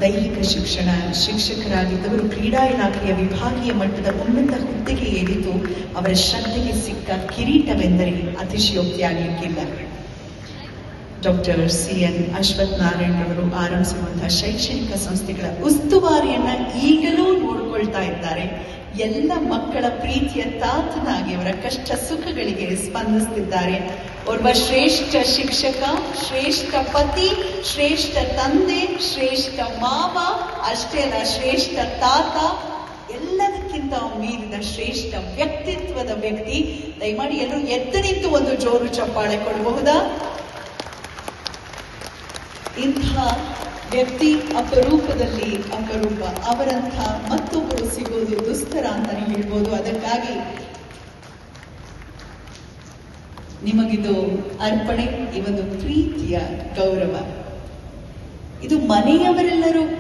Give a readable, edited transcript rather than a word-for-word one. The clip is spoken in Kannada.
ದೈಹಿಕ ಶಿಕ್ಷಣ ಶಿಕ್ಷಕರಾಗಿದ್ದವರು ಕ್ರೀಡಾ ಇಲಾಖೆಯ ವಿಭಾಗೀಯ ಮಟ್ಟದ ಉನ್ನತ ಹುದ್ದೆಗೆ ಏರಿತು. ಅವರ ಶ್ರದ್ಧೆಗೆ ಸಿಕ್ಕ ಕಿರೀಟವೆಂದರೆ ಅತಿಶಯೋಕ್ತಿಯಾಗಲಿಕ್ಕಿಲ್ಲ. ಡಾಕ್ಟರ್ CN ಅಶ್ವಥ್ ನಾರಾಯಣ್ ಅವರು ಆರಂಭಿಸಿರುವಂತಹ ಶೈಕ್ಷಣಿಕ ಸಂಸ್ಥೆಗಳ ಉಸ್ತುವಾರಿಯನ್ನ ಈಗಲೂ ನೋಡಿಕೊಳ್ತಾ ಇದ್ದಾರೆ. ಎಲ್ಲ ಮಕ್ಕಳ ಪ್ರೀತಿಯ ತಾತನಾಗಿ ಅವರ ಕಷ್ಟ ಸುಖಗಳಿಗೆ ಸ್ಪಂದಿಸುತ್ತಿದ್ದಾರೆ. ಒಬ್ಬ ಶ್ರೇಷ್ಠ ಶಿಕ್ಷಕ, ಶ್ರೇಷ್ಠ ಪತಿ, ಶ್ರೇಷ್ಠ ತಂದೆ, ಶ್ರೇಷ್ಠ ಮಾವ, ಅಷ್ಟೇ ಅಲ್ಲ ಶ್ರೇಷ್ಠ ತಾತ, ಎಲ್ಲದಕ್ಕಿಂತ ಮೀರಿದ ಶ್ರೇಷ್ಠ ವ್ಯಕ್ತಿತ್ವದ ವ್ಯಕ್ತಿ. ದಯಮಾಡಿ ಎಲ್ಲರೂ ಎದ್ದು ನಿಂತು ಒಂದು ಜೋರು ಚಪ್ಪಾಳೆ ಕೊಡಬಹುದಾ? ಇಂಥ ವ್ಯಕ್ತಿ ಅಪರೂಪದಲ್ಲಿ ಅಪರೂಪ. ಅವರಂಥ ಮತ್ತೊಬ್ಬರು ಸಿಗೋದು ದುಸ್ತರ ಅಂತಾನೆ ಹೇಳ್ಬೋದು. ಅದಕ್ಕಾಗಿ ನಿಮಗಿದು ಅರ್ಪಣೆ, ಈ ಒಂದು ಪ್ರೀತಿಯ ಗೌರವ. ಇದು ಮನೆಯವರೆಲ್ಲರೂ